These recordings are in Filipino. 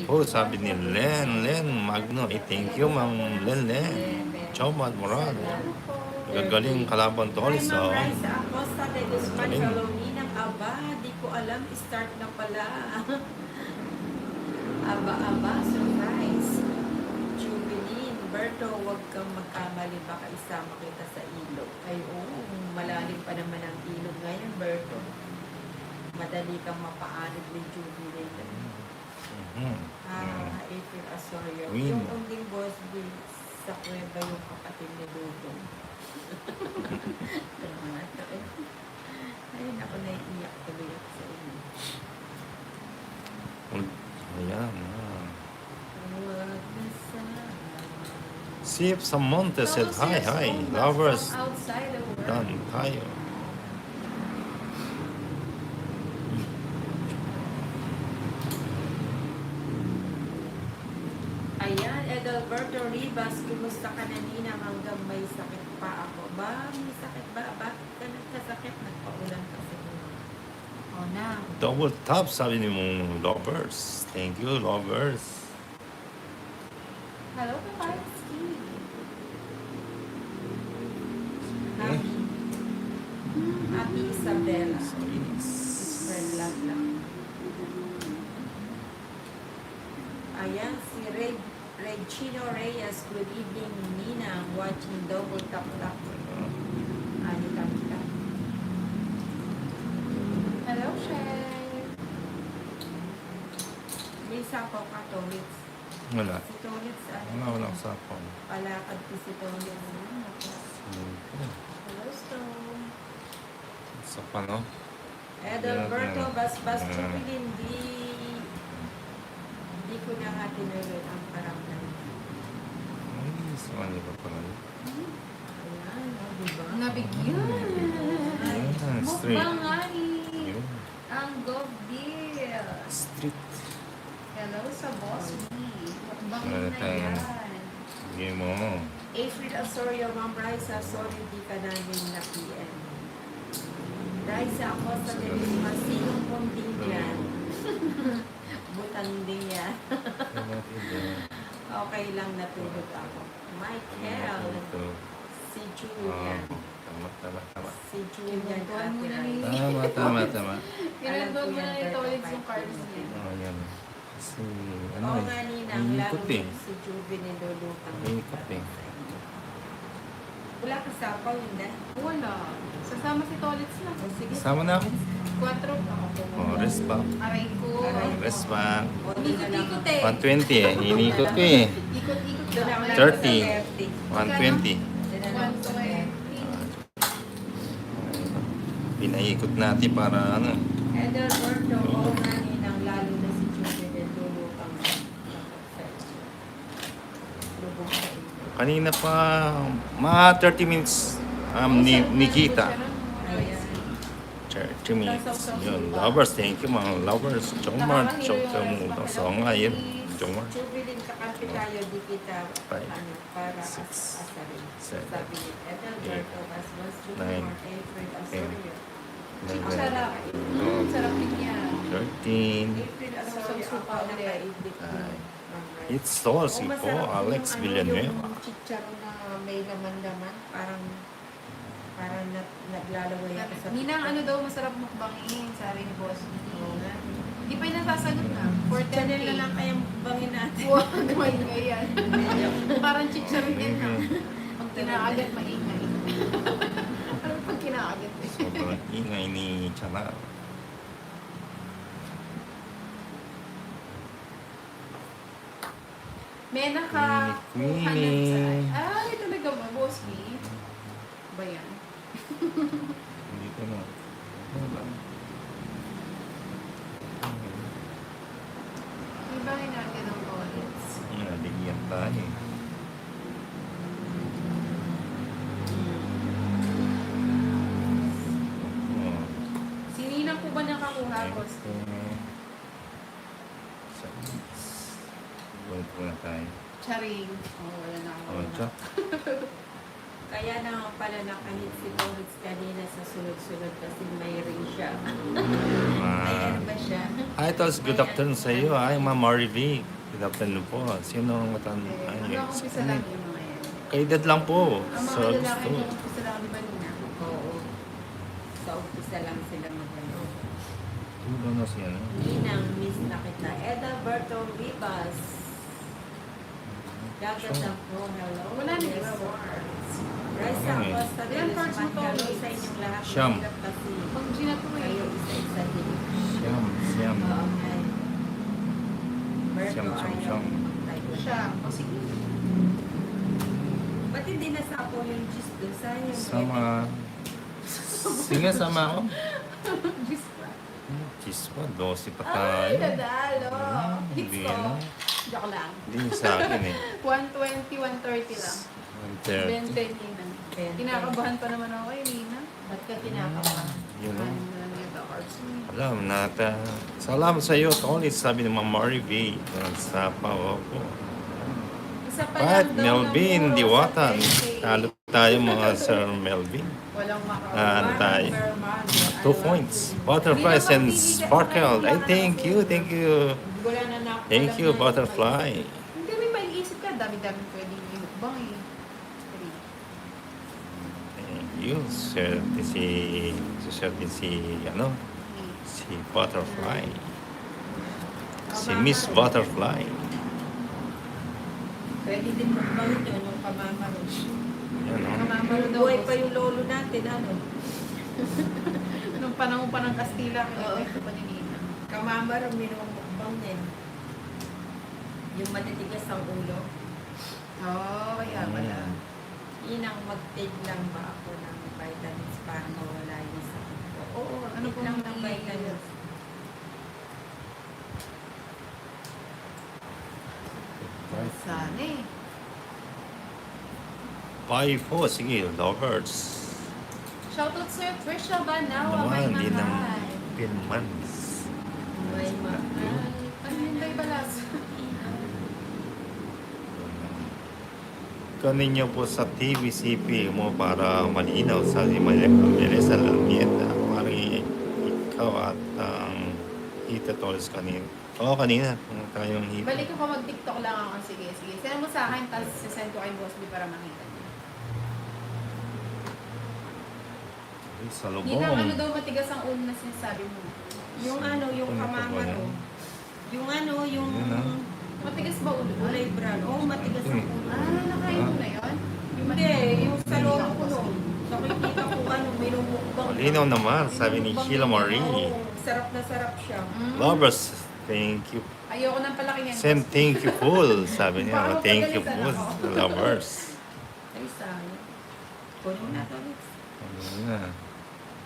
po, sabi ni Len Magno. Thank you, Ma'am Len. Chomad Moral. Gagaling kalaban to Hi, also. Ma'am Raisa Acosta de Guzman, Galing. Ninang Aba. Di ko alam, start na pala. Aba, surprise. Jubilin, Berto, huwag kang magkamali, baka isama kita sa ilog. Ay, malalim pa naman ang ilog ngayon, Berto. Madali kang mapaanod ni Jubilin. April Asorio. Win. Yung unding boss, sa kuweba yung kapatid ni Dudong. Ay, naku, naiiyak tuloy ako sa inyo. Ayan. Huwag na sana. Sip Samonte said, hi, lovers. Outside the world. Done tayo. Ayan, Edalberto Rivas, kumusta ka na, Ninang, hanggang may sakit pa ako. Ba, may sakit ba? Bakit ka nagkasakit? Nagpaulan kasi. Oh, na. Double tap, sabi ni mong lovers. Thank you, lovers. Hello, Kapaski. Happy. Happy Isabella. Yes. Friend love lang. Ayan, si Regino Reyes. Good evening, Nina. Watching Double Tap Tap. Ani tap tap. Hello, Shay. May sapaw ka, Tolitz. Wala. Si Tolitz, Walang sapon. palakad ko si Tolitz. Hello, Stone. Sa pano? Edalberto, Basbas, Chupilin, di ko na nga tinuloy ang paramdam. Ay, sa kanila pa pala. Ayan, diba? Nabigyan. Ayan, street. Mukbangani. Yun. Ang Govdil. Street. Hello sa Boss B. Mukbang Wala na tayong yan. Sige mo. April Asorio, Ma'am Raisa, sorry di ka namin na PM. Raisa, ako sa Telisma, sinong kunding yan? Butanding yan. Okay lang, natulog ako. Michael, si Julian. Tama. Si Julian Tuwan mo na Ate ni- Raisa. Tama. Pinagod mo na ni Tolid yung cards niya. Oh, yan. Kasi, ano Oo nga, Ninang, lalo Ikot eh. si Juby nilulutang. Ikot eh. Wala ka sapaw, hindi? Wala. Sasama si Tolid na. O sige. Sama na ako. 4 Oh, rest back. Aray ko. Rest back. O, di na lang. Ikot-ikot eh. 120 eh. Inikot ko eh. Ikot-ikot Doon ka. ako lang 30. sa 30. 120. Doon na lang sa 30. Pinaikot natin para ano. Edalberto, oo nga, Ninang, lalo na si Juby nilulutang. Lubog sa iyo. Kanina pa, mga 30 minutes Nikita. Ayan. 30 minutes. Yun, lovers. Thank you mga lovers. Jomar. Songa yun. Jomar. Jubilin, kakampi tayo, di kita, Five, ano, para six, asarin. seven, Sabi ni Edalberto, as was nine, April Asorio. Sarap. Sarap din yan. 13. April Asorio, ako nakaibig ko. It's saucy po, Alex Villanueva. Yung chicharo na may laman-laman, parang naglalaway ako sa Ninang, ano daw masarap mukbangin, sabi ni Boss B. Di pa yung nasasagot na. For 10 Channel na lang kayang bangin natin. Huwag maingay yan. Parang chicharon din na. Pag kinaagat, maingay. Ano pag kinaagat? Sobrang ingay ni Chana. May naka Queenie. Ay, talaga ba, Boss B? Ba yan? Hindi ko na. Wala. Iba natin ang college. Bigyan tayo. Oh. Si Ninang po ba nakakuha, Boss B? Bulit muna tayo. Charing. Oh, wala na ako. Oh, Jack. Kaya naman pala nakahit si Boris kanina sa sunod-sunod kasi may ring siya. Ay, ano ba siya? Hi, Tals. Good afternoon sa iyo. Hi, Ma'am Marivy. Good afternoon po. Sino ang matanda? Hanggang umpisa lang yung mga yan. Kay dad lang po. Ang mga So, lalaki gusto. hanggang umpisa lang, di ba Nina? Oo. Sa umpisa lang sila magano. Tulo na siya, no? Ninang miss na kita. Edalberto Rivas. Dagat Sure. lang po. Hello. Wala na Yes. iba awards. Raisa Okay. Costa de Ilan parts mo to? Hello sa inyong lahat. Siyam. Mahirap kasi Pag Gina to kayo eh. isa-isa din. Siyam, siyam. Oo, okay. Berto, Siyam, siyam, ayaw siyam. magtayo. Siya. O sige. Ba't hindi nasapo yung juice doon? Sayang. Sama. Sige, sama ako. Diyos ko. Cheese pa, 12 pa Ay, tayo. nadalo. Hits Hindi ko. na. Joke lang. Hindi sa akin eh. 120, 130 lang. 130. 20, Nina. 20. Kinakabahan pa naman ako kay Nina. Ba't ka kinakabahan? Yun o. Ano lang yung awards mo. Alam, nata. Salamat sa iyo, Tony. Sabi ni Ma'am Mary V. Sa po. Isa pa Pat, lang daw Melvin, na muro Diwata. sa 10K. Talo tayo mga Sir Melvin. Walang Ano tayo? 2 points. Butterflies and sparkle. Ay, thank you, thank you. Thank you, butterfly. Hindi, may maiisip ka. Dami-dami pwedeng imukbang eh. Thank you, Sir. Ano? Si Butterfly. Si Miss Butterfly. Pwede din magbahin yun, yung kamamaro. Yan, no? Kamamaro daw. Buhay pa yung lolo natin, ano? Nung panahon pa ng Kastila, Oo. ito pa ni Nina. Kamamaro, minumukbang din. Yung matitigas ang ulo. Oo, kaya pala. Inang mag-take lang ba ako ng vitamins para mawala yung sakit ko? Oo, Ano take pong lang ng i- vitamins. Sana eh. 5-4, sige, lovers. Shoutout sa'yo, Trisha Banawa, may Naman, di ng mahal. Pinmans. May mahal. Ano yun ba balas? Kanin niyo po sa TVCP mo para malinaw sa Melissa Lamieta. Parang ikaw at ang Hita Torres kanina. Oo, kanina. Tayong Hita. Balik ko mag-TikTok lang ako. Sige, sige. Send mo sa akin, tapos sisend ko kay Boss B para makita niya. Ay, sa Ninang, ano lubong. daw matigas ang ulo na sinasabi mo? Yung ano, yung Ano pa ba kamamaro. yan? Yung ano, yung Yun, ah. Matigas ba ulo? kulay brown. Oo, matigas ang ulo. Ah, nakain mo na yun? Hindi, yung sa lolo ko nun. Nakikita ko ano, minumukbang. Malinaw naman, sabi ni Sheila Marie. Oo, sarap na sarap siya. Lovers, thank you. Ayoko nang palaki yan. Send thank you full. Sabi niya, Baka thank you mapagalitan full. ako. Lovers. Ay, sayang. Kunin na to, Liz. Ano na?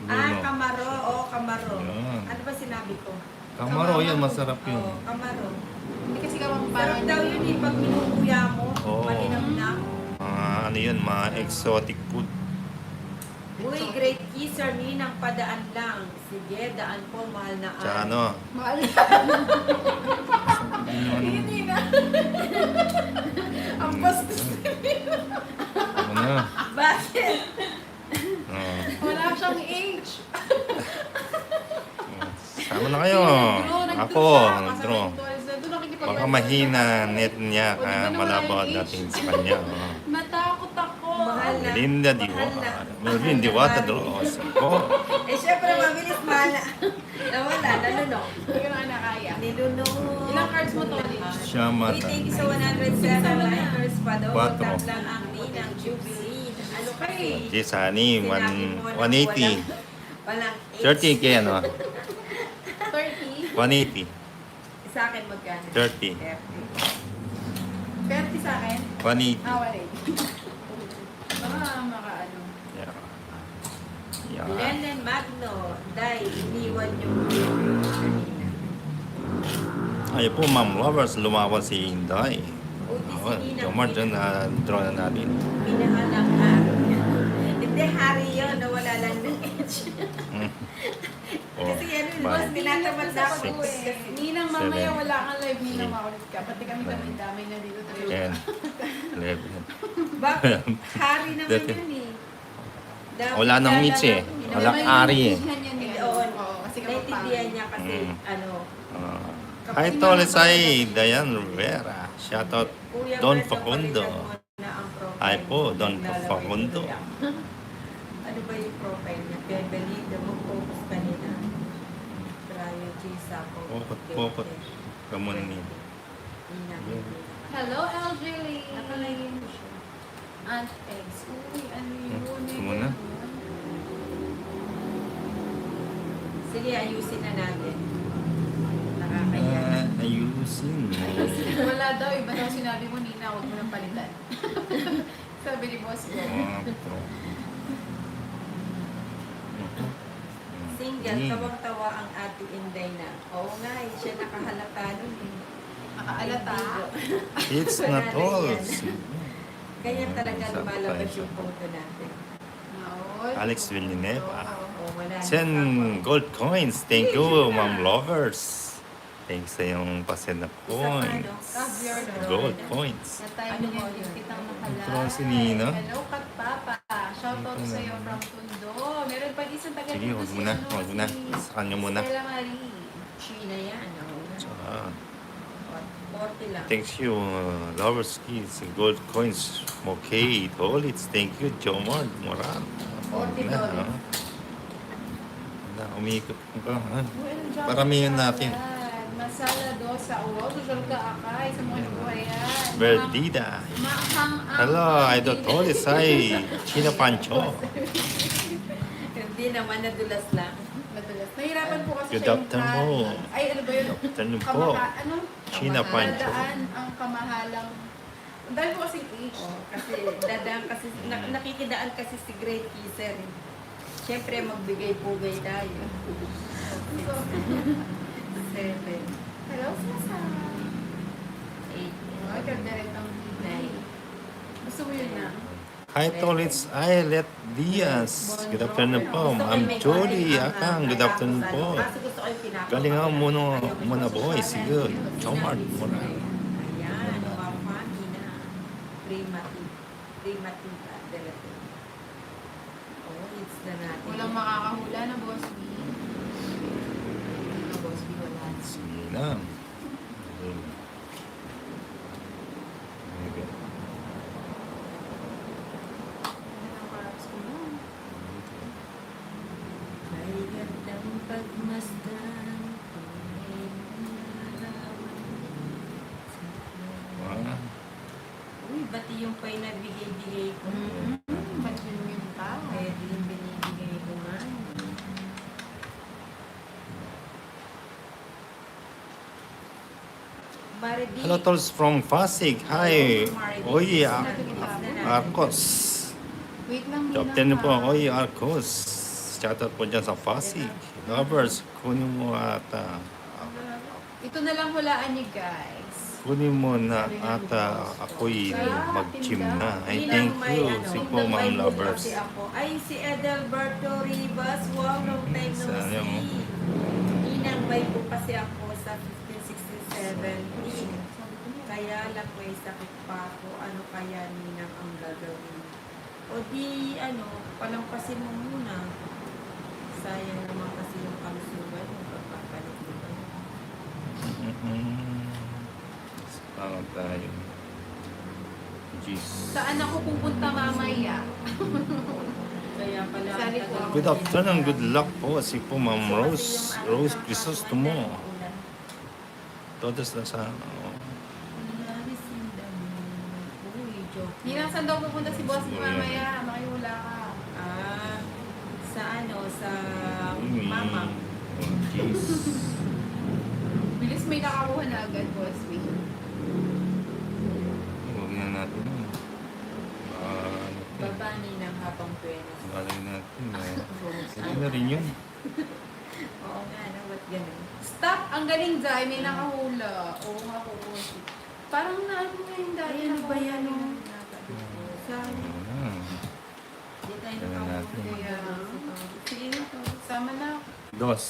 Ah, Bruno. kamaro. Oo, kamaro. Yan. Ano ba sinabi ko? Kamaro, yan, masarap yun. Oo, kamaro. Hindi kasi kawang Sarap daw yun eh, pag minukuya mo, Oo. malinamnam. Ano yun, mga exotic food. Uy, great kisser, ninang padaan lang. Sige, daan po, mahal na Tsaka ano, Mahal. ano, Hindi na. Ang bastos. ano, Bakit? Wala siyang age. sama na kayo. Ako, nag-draw. Baka mahina net niya, kaya malabo natin sa kanya. Oh. Natakot ako. Mahal na. Melinda Diwata. Melvin Diwata, draw. Ako. Eh, syempre, mabilis, mahal na. Nawala, nalunok. Hindi ko na nakaya. Nilunok. Ilang cards mo, Tony? Siya Uy, mata. thank you sa 107 likers pa daw. Quatro. Tap lang ang ninang Jubilee. Ano pa eh? Jesani, Sinabi mo na 180. Walang 30 kaya ano? 30? 180. Sa akin magkano? 30. 30 sa akin? 180. Wala. Baka makaano. Yeah. Yeah. Lennon Magno, Day, iniwan yung kanina. Ay po, Ma'am Lovers, lumawan si Inday. Buti Oh, si Ninang. Jomar dyan na draw na natin. Minahal ang hari. Hindi, hari yun. Nawala lang ng edge. Oh, Kasi ano, bye. boss, tinatamad na ako. Six. Kasi Ninang, mamaya Seven. wala kang live. Ninang, Eight. makulit ka. Pati kami damay na dito. 10, 11. bakit? Hari naman Dati. yun eh. Dapat Wala nang lala mitsi eh. lang. Walang May ari eh. naiintindihan yan Hindi, eh. oo. Oo, kasi Naintindihan kapag niya kasi, Mm. ano, Hi, Tolisay, Dayan Rivera. Shoutout Kuya Don Berto, Facundo. palitan mo na ang profile Hi po, mo. Don Naglalaway Facundo. ko lang. Ano ba yung profile niya? Beverly, mag-focus kanina. Brian G. Sapo. Pokot. Kamu ni. Hello, LJ Lee. Nakalive ko siya. Aunt Eggs. Uy, ano yun? Gusto mo na? Sige, ayusin na natin. Nakakaya. Ayusin mo. Wala daw. Iba daw sinabi mo, Nina, huwag mo nang palitan. Sabi ni Boss ko. Single, tawang-tawa ang ate Inday na. Oo nga, siya nakahalata nun eh. Nakaalata. It's not all. Kaya talaga Sarap lumalabas tayo. yung photo natin. Naon. Alex Villanueva. Oo, wala na. Send gold coins. Thank you, Ma'am Lovers. Thanks sa yung pasend na coins. Caviar na. Gold coins. Na tayo Ano mo mo yun? kitang Ito makalay. si Nina. Hello, Kat Papa. Shoutout Ito na. sa'yo from Tondo. Meron pa isang taga Sige, dito wag si mo na. ano, Wag mo na. si Sa kanya muna. Stella Marie. China yan. Oo. Tsaka, 40 lang. thanks you, Lovers Kids. Gold coins. Okay, Tolits. Thank you, Jomar Moran. $40. Umikot ka. Ha? Well, job Paramihan ka natin. yan. Masala do sa uwaw. Susunod ka akay sa mga buhayan. Verdida. Maanghang ang... Hello, Idol Tolits. Hi, China Pancho. Hindi naman, nadulas lang. Madalas. Nahirapan po kasi Good siya yung afternoon. tali. Ay, ano ba yun? Afternoon po. Ano? China Pancho. Dadaan ang kamahalang... Ang dahil po kasing age. Oo, kasi dadaan kasi, nakikidaan kasi si Great Kisser. eh. Siyempre, magbigay-pugay tayo. So, 7, 8, hello, Sasa. Ay, kagalit ang hinay. Gusto mo yun na? Hi, Tolits. Let Diaz. Good afternoon po. I'm Jolly Akang. Good afternoon po. Kasi gusto ko yung pinaka. Galingan muna boy. Sige. Chomar muna. Ayan, mapami na. Primativa. Delatin. Oh, it's na natin. Walang makakahula na Boss B. Na Boss B, wala. Sige na. Ano ang paraps ko nun? May gandang pagmasdan. Tunay na larawan. Ah, Uy, bati yung pa'y nabigay-bigay ko. Ba't yun yung tao? Eh, di yung binibigay ko nga. Maribi. hello, Tolits from Pasig. Hi. Oy, Arcos. Wait lang, Good afternoon po. Oy, Arcos. Shoutout po dyan sa Pasig. Lovers, kunin mo ata. Ito na lang hulaan niyo, guys. Kunin mo na ata ako'y mag-gym na. Ay, thank you. Si po, Ma'am Lovers. Kasi ako. Ay, si Edelberto Rivas. Wow, long time no Sayang. see. Inang may po kasi ako sa 15, 16, 17. Kaya lang may sakit pa ako. Ano kaya ninang ang gagawin? O di, palampasin mo muna. Sayang naman kasi yung kalusugan mo. Pagpapalit mo ba? Parang tayo. Jeez. Saan ako pupunta mamaya? Kaya pala. Sali po ako. Good afternoon, good luck po. Si po, Ma'am Rose. Rose Crisostomo. Todos na sa... Ninang, saan daw pupunta si Boss B mamaya? Makihula ka. Sa sa mama. Oh, jeez. Bilis may nakakuha na agad, Boss B. Huwag na natin. Babani ng habang pwenas. Balay natin. Sige na rin yun. Oo nga, ba't ganun? Stop! Ang galing, Jai. May nakahula. Oo nga po, Boss B. Parang naano nga yung dati. Ay, ano ba yan? Saan? Di tayo Kaya natin. Kaya, sige na to. Sama na. Dos.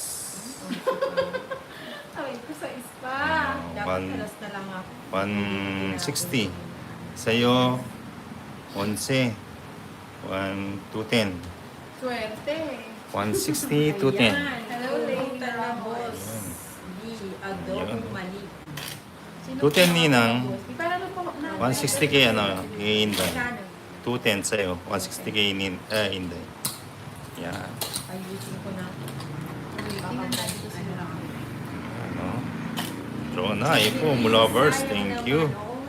Away ko sa ispa. Dapat alas na lang ako. 160. Sa'yo, 11. 1 to 10. Swerte. 160 to 10. Hello, Hello, Lady Lady Ramos. Ramos. Di, adobong mani. Sino 210 ninang. Di para ano po na? 160k ano, i-Inday. Kano? 210 sa'yo. 160k Inday. Yan. Ayusin ko na. Tingnan natin kung sino lang. Ano. Draw na. Ipo, mula verse. Thank you.